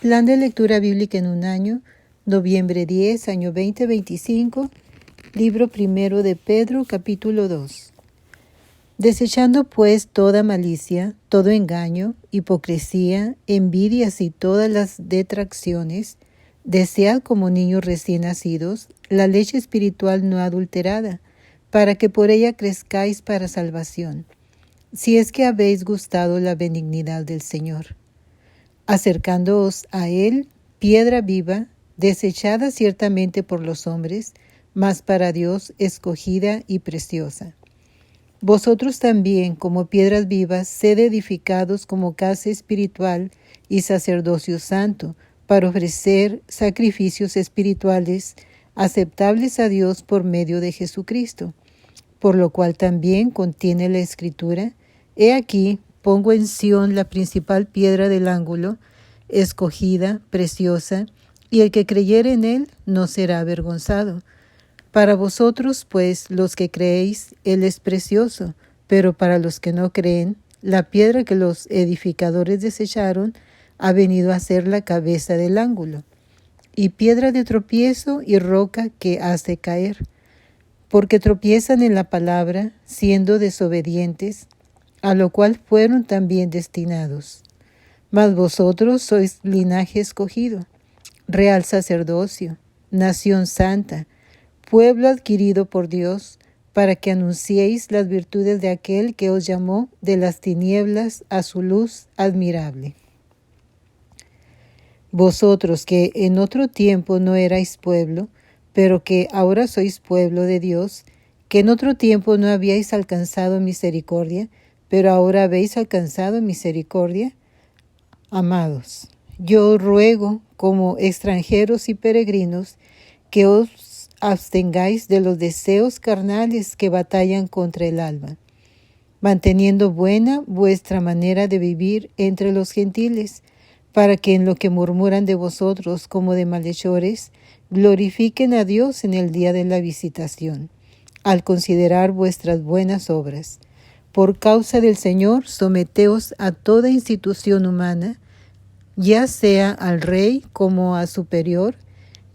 Plan de lectura bíblica en un año, noviembre 10, año 2025, libro primero de Pedro, capítulo 2. Desechando pues toda malicia, todo engaño, hipocresía, envidias y todas las detracciones, desead como niños recién nacidos la leche espiritual no adulterada, para que por ella crezcáis para salvación, si es que habéis gustado la benignidad del Señor. Acercándoos a Él, piedra viva, desechada ciertamente por los hombres, mas para Dios escogida y preciosa. Vosotros también, como piedras vivas, sed edificados como casa espiritual y sacerdocio santo, para ofrecer sacrificios espirituales aceptables a Dios por medio de Jesucristo. Por lo cual también contiene la Escritura: He aquí, pongo en Sión la principal piedra del ángulo, escogida, preciosa, y el que creyere en él no será avergonzado. Para vosotros, pues, los que creéis, él es precioso, pero para los que no creen, la piedra que los edificadores desecharon ha venido a ser la cabeza del ángulo, y piedra de tropiezo y roca que hace caer. Porque tropiezan en la palabra, siendo desobedientes, a lo cual fueron también destinados. Mas vosotros sois linaje escogido, real sacerdocio, nación santa, pueblo adquirido por Dios, para que anunciéis las virtudes de aquel que os llamó de las tinieblas a su luz admirable. Vosotros que en otro tiempo no erais pueblo, pero que ahora sois pueblo de Dios, que en otro tiempo no habíais alcanzado misericordia, pero ahora habéis alcanzado misericordia. Amados, yo ruego, como extranjeros y peregrinos, que os abstengáis de los deseos carnales que batallan contra el alma, manteniendo buena vuestra manera de vivir entre los gentiles, para que en lo que murmuran de vosotros como de malhechores, glorifiquen a Dios en el día de la visitación, al considerar vuestras buenas obras. Por causa del Señor, someteos a toda institución humana, ya sea al rey como a superior,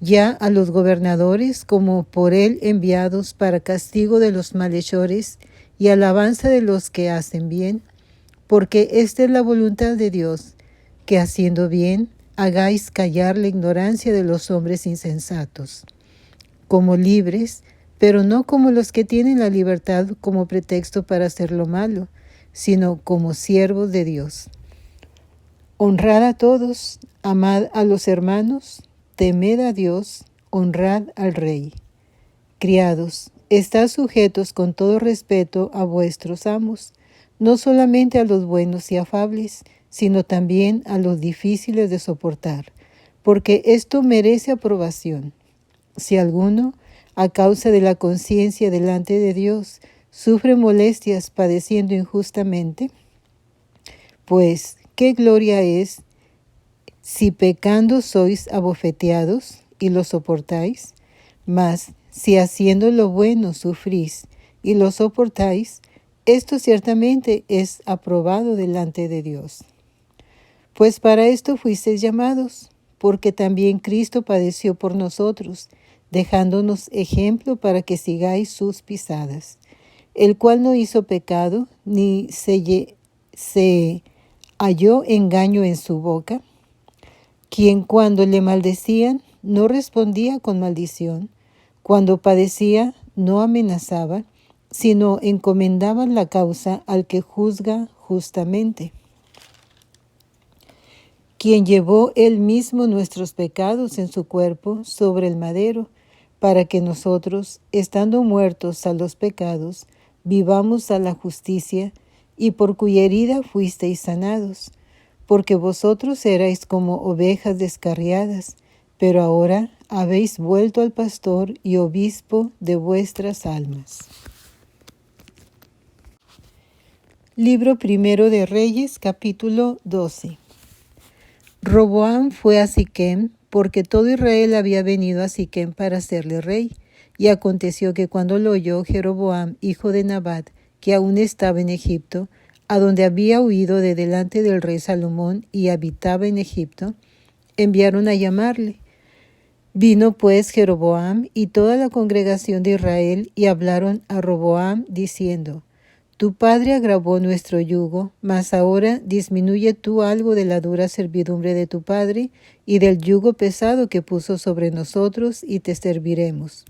ya a los gobernadores como por él enviados para castigo de los malhechores y alabanza de los que hacen bien, porque esta es la voluntad de Dios, que haciendo bien hagáis callar la ignorancia de los hombres insensatos, como libres, pero no como los que tienen la libertad como pretexto para hacer lo malo, sino como siervos de Dios. Honrad a todos, amad a los hermanos, temed a Dios, honrad al Rey. Criados, estad sujetos con todo respeto a vuestros amos, no solamente a los buenos y afables, sino también a los difíciles de soportar, porque esto merece aprobación. Si alguno, a causa de la conciencia delante de Dios, sufre molestias padeciendo injustamente, pues, ¿qué gloria es si pecando sois abofeteados y lo soportáis? Mas, si haciendo lo bueno sufrís y lo soportáis, esto ciertamente es aprobado delante de Dios. Pues para esto fuisteis llamados, porque también Cristo padeció por nosotros, dejándonos ejemplo para que sigáis sus pisadas, el cual no hizo pecado, ni se halló engaño en su boca, quien cuando le maldecían no respondía con maldición, cuando padecía no amenazaba, sino encomendaba la causa al que juzga justamente, quien llevó él mismo nuestros pecados en su cuerpo sobre el madero, para que nosotros, estando muertos a los pecados, vivamos a la justicia, y por cuya herida fuisteis sanados, porque vosotros erais como ovejas descarriadas, pero ahora habéis vuelto al pastor y obispo de vuestras almas. Libro primero de Reyes, capítulo 12. Roboam fue a Siquem, porque todo Israel había venido a Siquem para hacerle rey. Y aconteció que cuando lo oyó Jeroboam, hijo de Nabat, que aún estaba en Egipto, a donde había huido de delante del rey Salomón y habitaba en Egipto, enviaron a llamarle. Vino pues Jeroboam y toda la congregación de Israel y hablaron a Roboam diciendo: Tu padre agravó nuestro yugo, mas ahora disminuye tú algo de la dura servidumbre de tu padre y del yugo pesado que puso sobre nosotros, y te serviremos.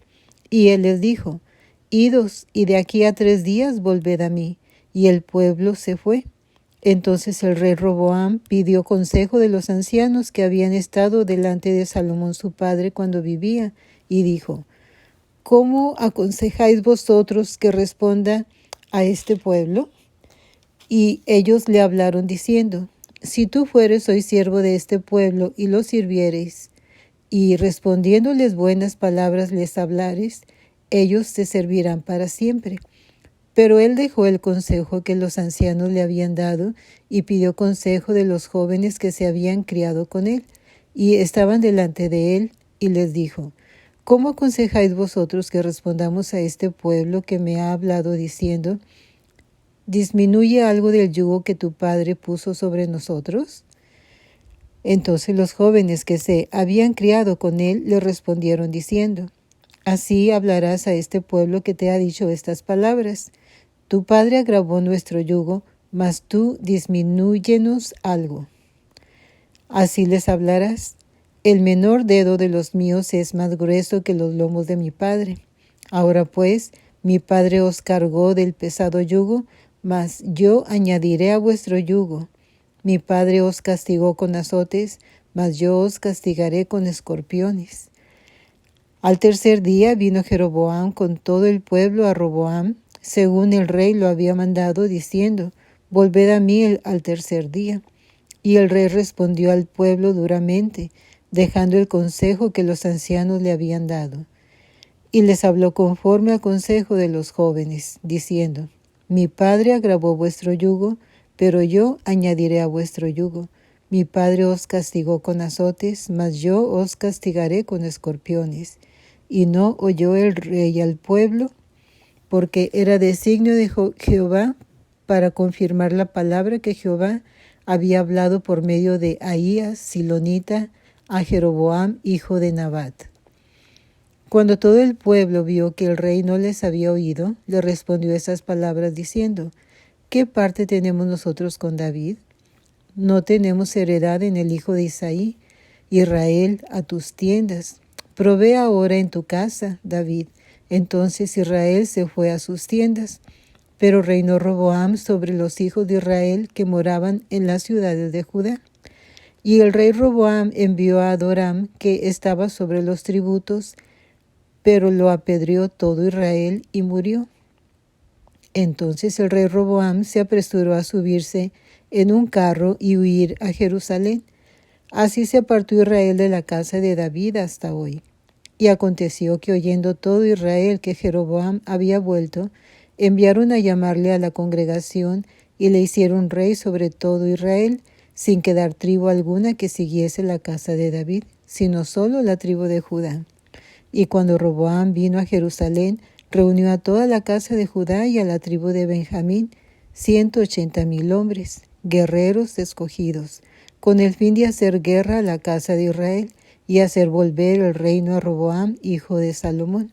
Y él les dijo: Idos, y de aquí a 3 días volved a mí. Y el pueblo se fue. Entonces el rey Roboam pidió consejo de los ancianos que habían estado delante de Salomón su padre cuando vivía, y dijo: ¿Cómo aconsejáis vosotros que responda a este pueblo? Y ellos le hablaron diciendo: Si tú fueres hoy siervo de este pueblo y lo sirviereis, y respondiéndoles buenas palabras les hablares, ellos te servirán para siempre. Pero él dejó el consejo que los ancianos le habían dado y pidió consejo de los jóvenes que se habían criado con él y estaban delante de él, y les dijo: ¿Cómo aconsejáis vosotros que respondamos a este pueblo que me ha hablado diciendo: ¿Disminuye algo del yugo que tu padre puso sobre nosotros? Entonces los jóvenes que se habían criado con él le respondieron diciendo: Así hablarás a este pueblo que te ha dicho estas palabras: Tu padre agravó nuestro yugo, mas tú disminúyenos algo. Así les hablarás: El menor dedo de los míos es más grueso que los lomos de mi padre. Ahora pues, mi padre os cargó del pesado yugo, mas yo añadiré a vuestro yugo. Mi padre os castigó con azotes, mas yo os castigaré con escorpiones. Al 3er día vino Jeroboam con todo el pueblo a Roboam, según el rey lo había mandado, diciendo: Volved a mí al 3er día. Y el rey respondió al pueblo duramente, dejando el consejo que los ancianos le habían dado. Y les habló conforme al consejo de los jóvenes, diciendo: Mi padre agravó vuestro yugo, pero yo añadiré a vuestro yugo. Mi padre os castigó con azotes, mas yo os castigaré con escorpiones. Y no oyó el rey al pueblo, porque era designio de Jehová para confirmar la palabra que Jehová había hablado por medio de Ahías, silonita, a Jeroboam, hijo de Nabat. Cuando todo el pueblo vio que el rey no les había oído, le respondió esas palabras diciendo: ¿Qué parte tenemos nosotros con David? No tenemos heredad en el hijo de Isaí. Israel, a tus tiendas. Provee ahora en tu casa, David. Entonces Israel se fue a sus tiendas. Pero reinó Roboam sobre los hijos de Israel que moraban en las ciudades de Judá. Y el rey Roboam envió a Adoram, que estaba sobre los tributos, pero lo apedreó todo Israel y murió. Entonces el rey Roboam se apresuró a subirse en un carro y huir a Jerusalén. Así se apartó Israel de la casa de David hasta hoy. Y aconteció que oyendo todo Israel que Jeroboam había vuelto, enviaron a llamarle a la congregación y le hicieron rey sobre todo Israel, sin quedar tribu alguna que siguiese la casa de David, sino solo la tribu de Judá. Y cuando Roboam vino a Jerusalén, reunió a toda la casa de Judá y a la tribu de Benjamín, 180,000 hombres, guerreros escogidos, con el fin de hacer guerra a la casa de Israel y hacer volver el reino a Roboam, hijo de Salomón.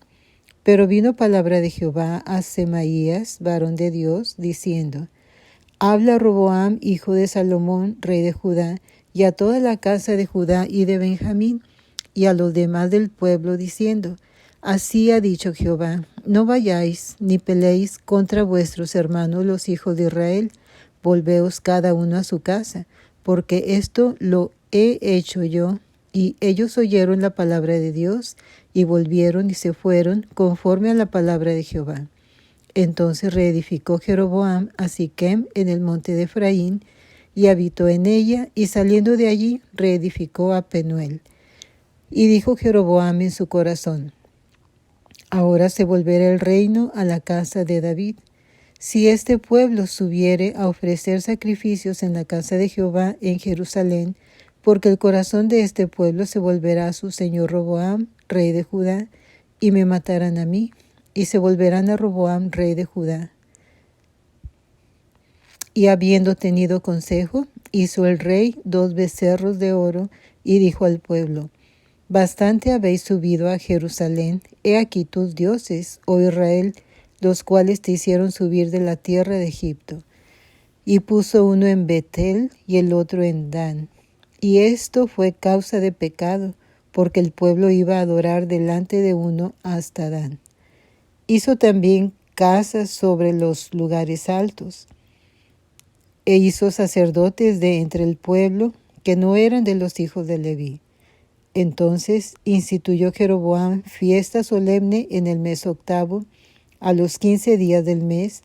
Pero vino palabra de Jehová a Semaías, varón de Dios, diciendo: Habla a Roboam, hijo de Salomón, rey de Judá, y a toda la casa de Judá y de Benjamín, y a los demás del pueblo, diciendo: Así ha dicho Jehová: No vayáis ni peleéis contra vuestros hermanos los hijos de Israel, volveos cada uno a su casa, porque esto lo he hecho yo. Y ellos oyeron la palabra de Dios, y volvieron y se fueron conforme a la palabra de Jehová. Entonces reedificó Jeroboam a Siquem en el monte de Efraín, y habitó en ella, y saliendo de allí reedificó a Penuel. Y dijo Jeroboam en su corazón: Ahora se volverá el reino a la casa de David. Si este pueblo subiere a ofrecer sacrificios en la casa de Jehová en Jerusalén, porque el corazón de este pueblo se volverá a su señor Roboam, rey de Judá, y me matarán a mí, y se volverán a Roboam, rey de Judá. Y habiendo tenido consejo, Hizo el rey 2 becerros de oro y dijo al pueblo: Bastante habéis subido a Jerusalén. He aquí tus dioses, oh Israel, los cuales te hicieron subir de la tierra de Egipto. Y puso uno en Betel y el otro en Dan. Y esto fue causa de pecado, porque el pueblo iba a adorar delante de uno hasta Dan. Hizo también casas sobre los lugares altos, e hizo sacerdotes de entre el pueblo que no eran de los hijos de Leví. Entonces instituyó Jeroboam fiesta solemne en el mes octavo, a los 15 días del mes,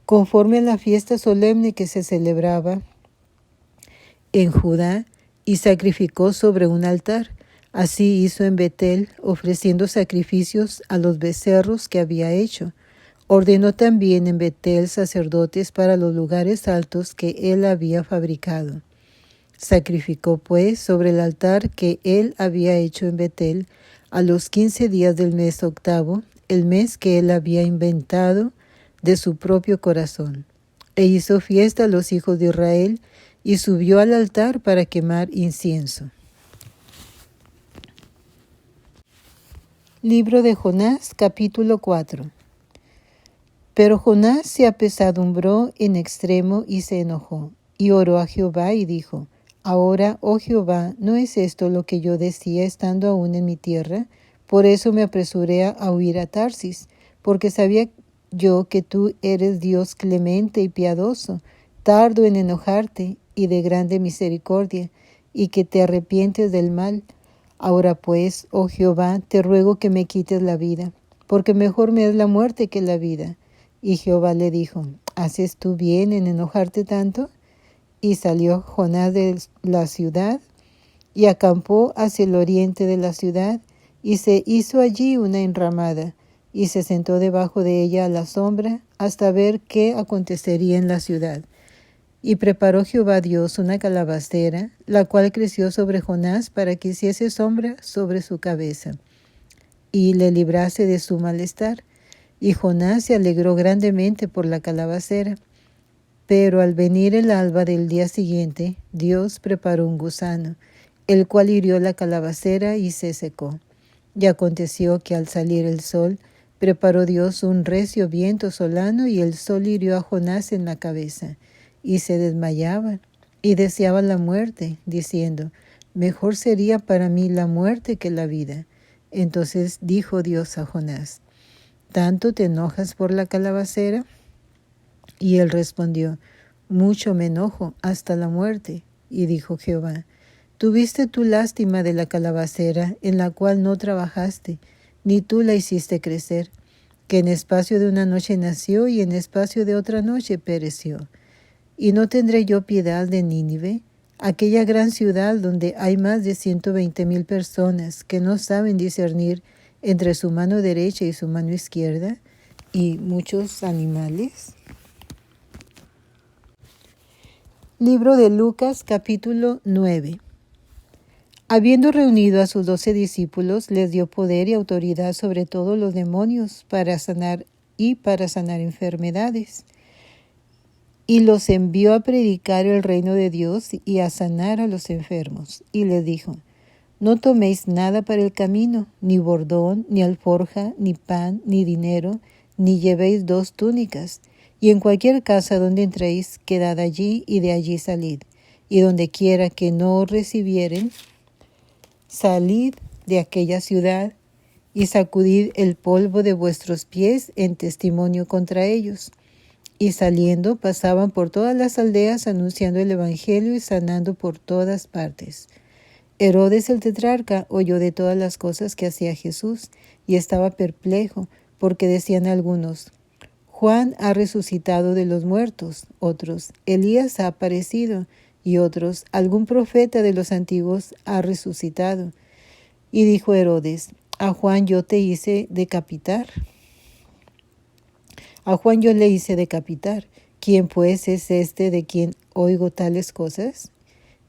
conforme a la fiesta solemne que se celebraba en Judá, y sacrificó sobre un altar. Así hizo en Betel, ofreciendo sacrificios a los becerros que había hecho. Ordenó también en Betel sacerdotes para los lugares altos que él había fabricado. Sacrificó pues sobre el altar que él había hecho en Betel a los 15 días del mes octavo, el mes que él había inventado de su propio corazón. E hizo fiesta a los hijos de Israel y subió al altar para quemar incienso. Libro de Jonás, capítulo 4. Pero Jonás se apesadumbró en extremo y se enojó, y oró a Jehová y dijo: Ahora, oh Jehová, ¿no es esto lo que yo decía estando aún en mi tierra? Por eso me apresuré a huir a Tarsis, porque sabía yo que tú eres Dios clemente y piadoso, tardo en enojarte y de grande misericordia, y que te arrepientes del mal. Ahora pues, oh Jehová, te ruego que me quites la vida, porque mejor me es la muerte que la vida. Y Jehová le dijo: ¿Haces tú bien en enojarte tanto? Y salió Jonás de la ciudad y acampó hacia el oriente de la ciudad, y se hizo allí una enramada, y se sentó debajo de ella a la sombra, hasta ver qué acontecería en la ciudad. Y preparó Jehová Dios una calabacera, la cual creció sobre Jonás para que hiciese sombra sobre su cabeza, y le librase de su malestar. Y Jonás se alegró grandemente por la calabacera. Pero al venir el alba del día siguiente, Dios preparó un gusano, el cual hirió la calabacera y se secó. Y aconteció que al salir el sol, preparó Dios un recio viento solano, y el sol hirió a Jonás en la cabeza, y se desmayaba, y deseaba la muerte, diciendo: Mejor sería para mí la muerte que la vida. Entonces dijo Dios a Jonás: ¿Tanto te enojas por la calabacera? Y él respondió: Mucho me enojo, hasta la muerte. Y dijo Jehová: ¿Tuviste tú lástima de la calabacera, en la cual no trabajaste, ni tú la hiciste crecer, que en espacio de una noche nació y en espacio de otra noche pereció? ¿Y no tendré yo piedad de Nínive, aquella gran ciudad donde hay más de 120,000 personas que no saben discernir entre su mano derecha y su mano izquierda, y muchos animales? Libro de Lucas, capítulo 9. Habiendo reunido a sus 12 discípulos, les dio poder y autoridad sobre todos los demonios para sanar enfermedades. Y los envió a predicar el reino de Dios y a sanar a los enfermos. Y les dijo: No toméis nada para el camino, ni bordón, ni alforja, ni pan, ni dinero, ni llevéis 2 túnicas. Y en cualquier casa donde entréis, quedad allí y de allí salid. Y donde quiera que no os recibieren, salid de aquella ciudad y sacudid el polvo de vuestros pies en testimonio contra ellos. Y saliendo pasaban por todas las aldeas anunciando el evangelio y sanando por todas partes. Herodes el tetrarca oyó de todas las cosas que hacía Jesús y estaba perplejo, porque decían algunos: Juan ha resucitado de los muertos, otros: Elías ha aparecido, y otros: algún profeta de los antiguos ha resucitado. Y dijo Herodes: A Juan yo le hice decapitar. ¿Quién pues es este de quien oigo tales cosas?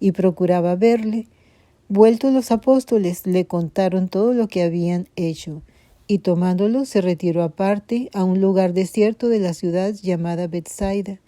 Y procuraba verle. Vueltos los apóstoles, le contaron todo lo que habían hecho, y tomándolo se retiró aparte a un lugar desierto de la ciudad llamada Betsaida,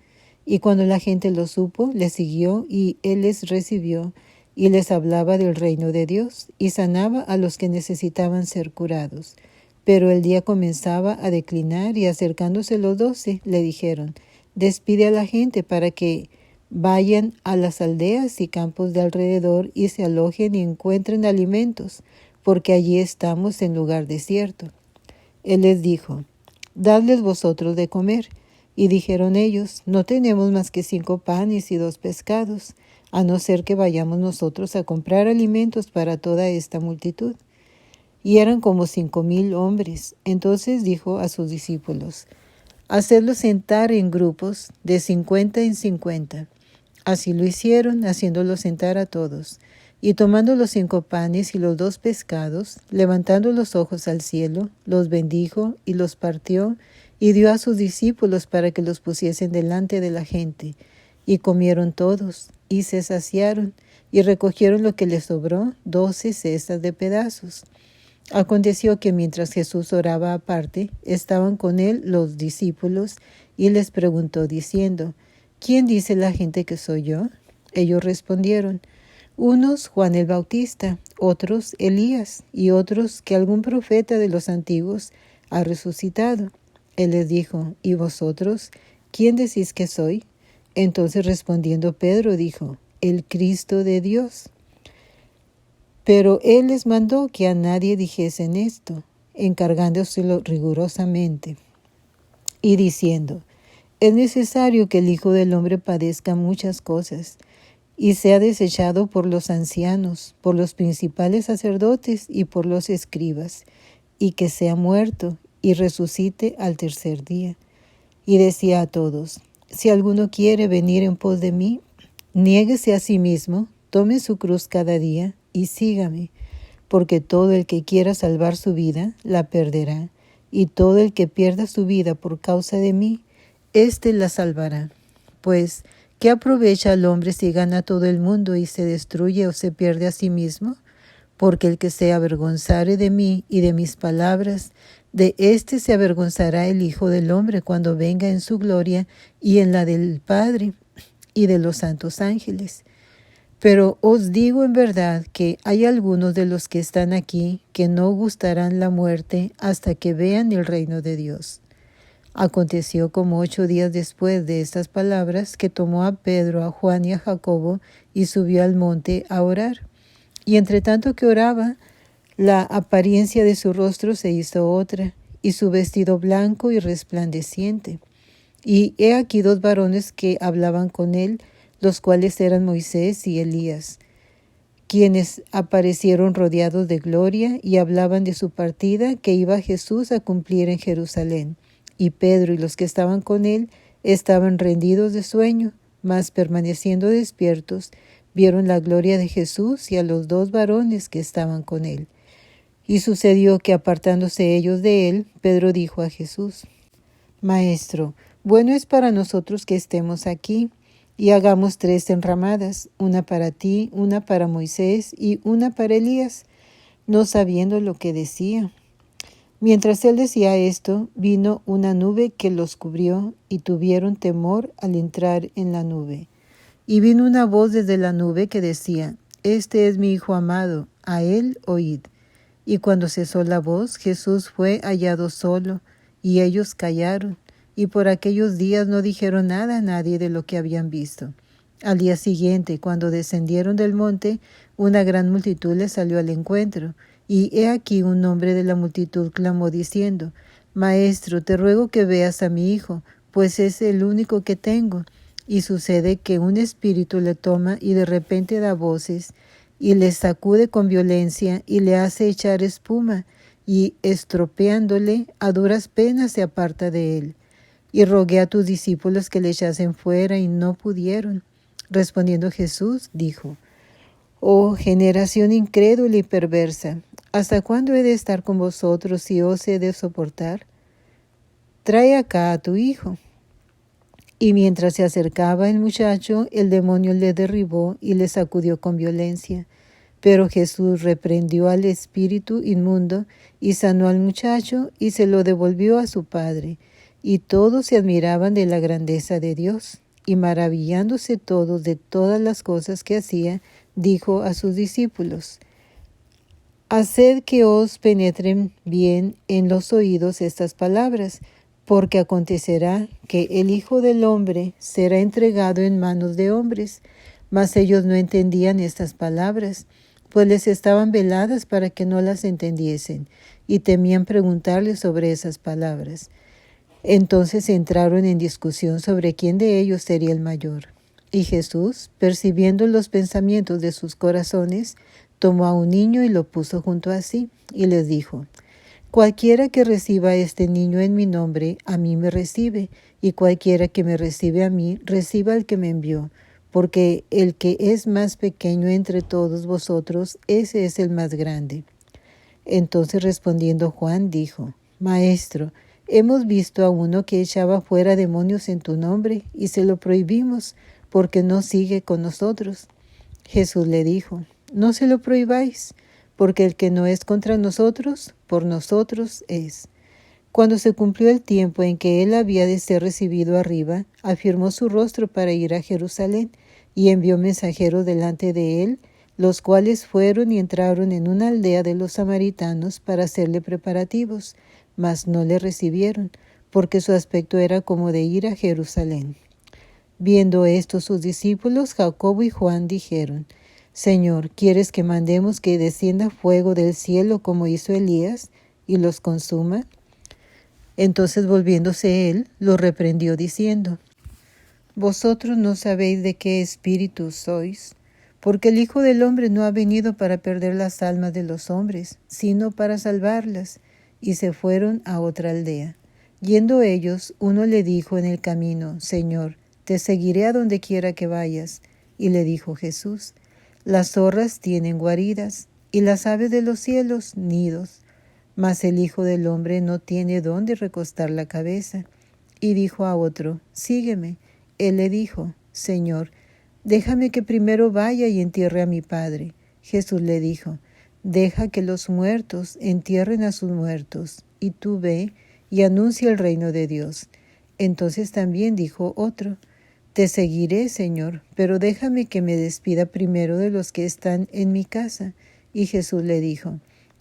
Y cuando la gente lo supo, le siguió, y él les recibió, y les hablaba del reino de Dios, y sanaba a los que necesitaban ser curados. Pero el día comenzaba a declinar, y acercándose los 12, le dijeron: Despide a la gente para que vayan a las aldeas y campos de alrededor y se alojen y encuentren alimentos, porque allí estamos en lugar desierto. Él les dijo: Dadles vosotros de comer. Y dijeron ellos: No tenemos más que 5 panes y 2 pescados, a no ser que vayamos nosotros a comprar alimentos para toda esta multitud. Y eran como 5,000 hombres. Entonces dijo a sus discípulos: Hacedlos sentar en grupos de 50 en 50. Así lo hicieron, haciéndolos sentar a todos. Y tomando los 5 panes y los 2 pescados, levantando los ojos al cielo, los bendijo y los partió, y dio a sus discípulos para que los pusiesen delante de la gente. Y comieron todos, y se saciaron, y recogieron lo que les sobró, 12 cestas de pedazos. Aconteció que mientras Jesús oraba aparte, estaban con él los discípulos, y les preguntó diciendo: ¿Quién dice la gente que soy yo? Ellos respondieron: unos Juan el Bautista, otros Elías, y otros que algún profeta de los antiguos ha resucitado. Él les dijo: ¿Y vosotros, quién decís que soy? Entonces respondiendo Pedro dijo: el Cristo de Dios. Pero él les mandó que a nadie dijesen esto, encargándoselo rigurosamente, y diciendo: es necesario que el Hijo del Hombre padezca muchas cosas, y sea desechado por los ancianos, por los principales sacerdotes y por los escribas, y que sea muerto, y resucite al tercer día. Y decía a todos: si alguno quiere venir en pos de mí, niéguese a sí mismo, tome su cruz cada día, y sígame, porque todo el que quiera salvar su vida, la perderá, y todo el que pierda su vida por causa de mí, éste la salvará. Pues, ¿qué aprovecha al hombre si gana todo el mundo y se destruye o se pierde a sí mismo? Porque el que se avergonzare de mí y de mis palabras, de éste se avergonzará el Hijo del Hombre cuando venga en su gloria y en la del Padre y de los santos ángeles. Pero os digo en verdad que hay algunos de los que están aquí que no gustarán la muerte hasta que vean el reino de Dios. Aconteció como 8 días después de estas palabras que tomó a Pedro, a Juan y a Jacobo y subió al monte a orar. Y entre tanto que oraba, la apariencia de su rostro se hizo otra, y su vestido blanco y resplandeciente. Y he aquí 2 varones que hablaban con él, los cuales eran Moisés y Elías, quienes aparecieron rodeados de gloria y hablaban de su partida que iba Jesús a cumplir en Jerusalén. Y Pedro y los que estaban con él estaban rendidos de sueño, mas permaneciendo despiertos, vieron la gloria de Jesús y a los 2 varones que estaban con él. Y sucedió que apartándose ellos de él, Pedro dijo a Jesús: Maestro, bueno es para nosotros que estemos aquí, y hagamos 3 enramadas, una para ti, una para Moisés y una para Elías, no sabiendo lo que decía. Mientras él decía esto, vino una nube que los cubrió, y tuvieron temor al entrar en la nube. Y vino una voz desde la nube que decía: Este es mi Hijo amado, a él oíd. Y cuando cesó la voz, Jesús fue hallado solo, y ellos callaron, y por aquellos días no dijeron nada a nadie de lo que habían visto. Al día siguiente, cuando descendieron del monte, una gran multitud les salió al encuentro, y he aquí un hombre de la multitud clamó diciendo: Maestro, te ruego que veas a mi hijo, pues es el único que tengo. Y sucede que un espíritu le toma y de repente da voces, y le sacude con violencia y le hace echar espuma, y estropeándole, a duras penas se aparta de él. Y rogué a tus discípulos que le echasen fuera, y no pudieron. Respondiendo Jesús, dijo: Oh generación incrédula y perversa, ¿hasta cuándo he de estar con vosotros y os he de soportar? Trae acá a tu hijo. Y mientras se acercaba el muchacho, el demonio le derribó y le sacudió con violencia. Pero Jesús reprendió al espíritu inmundo y sanó al muchacho y se lo devolvió a su padre. Y todos se admiraban de la grandeza de Dios. y maravillándose todos de todas las cosas que hacía, dijo a sus discípulos: Haced que os penetren bien en los oídos estas palabras, porque acontecerá que el Hijo del Hombre será entregado en manos de hombres. Mas ellos no entendían estas palabras, pues les estaban veladas para que no las entendiesen, y temían preguntarle sobre esas palabras. Entonces entraron en discusión sobre quién de ellos sería el mayor. Y Jesús, percibiendo los pensamientos de sus corazones, tomó a un niño y lo puso junto a sí, y les dijo: Cualquiera que reciba a este niño en mi nombre, a mí me recibe, y cualquiera que me recibe a mí, reciba al que me envió. Porque el que es más pequeño entre todos vosotros, ese es el más grande. Entonces respondiendo Juan dijo: Maestro, hemos visto a uno que echaba fuera demonios en tu nombre, y se lo prohibimos, porque no sigue con nosotros. Jesús le dijo: No se lo prohibáis, porque el que no es contra nosotros, por nosotros es. Cuando se cumplió el tiempo en que él había de ser recibido arriba, afirmó su rostro para ir a Jerusalén, y envió mensajeros delante de él, los cuales fueron y entraron en una aldea de los samaritanos para hacerle preparativos, mas no le recibieron, porque su aspecto era como de ir a Jerusalén. Viendo esto sus discípulos, Jacobo y Juan, dijeron: Señor, ¿quieres que mandemos que descienda fuego del cielo como hizo Elías y los consuma? Entonces volviéndose él, los reprendió diciendo: Vosotros no sabéis de qué espíritu sois, porque el Hijo del Hombre no ha venido para perder las almas de los hombres, sino para salvarlas. Y se fueron a otra aldea. Yendo ellos, uno le dijo en el camino: Señor, te seguiré a donde quiera que vayas. Y le dijo Jesús: Las zorras tienen guaridas, y las aves de los cielos nidos, mas el Hijo del Hombre no tiene dónde recostar la cabeza. Y dijo a otro: Sígueme. Él le dijo: Señor, déjame que primero vaya y entierre a mi padre. Jesús le dijo: Deja que los muertos entierren a sus muertos, y tú ve y anuncia el reino de Dios. Entonces también dijo otro: Te seguiré, Señor, pero déjame que me despida primero de los que están en mi casa. Y Jesús le dijo: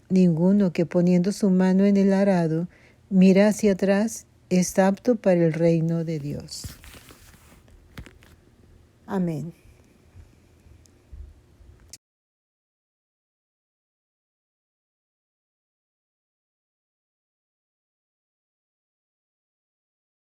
Ninguno que poniendo su mano en el arado mira hacia atrás es apto para el reino de Dios. Amén.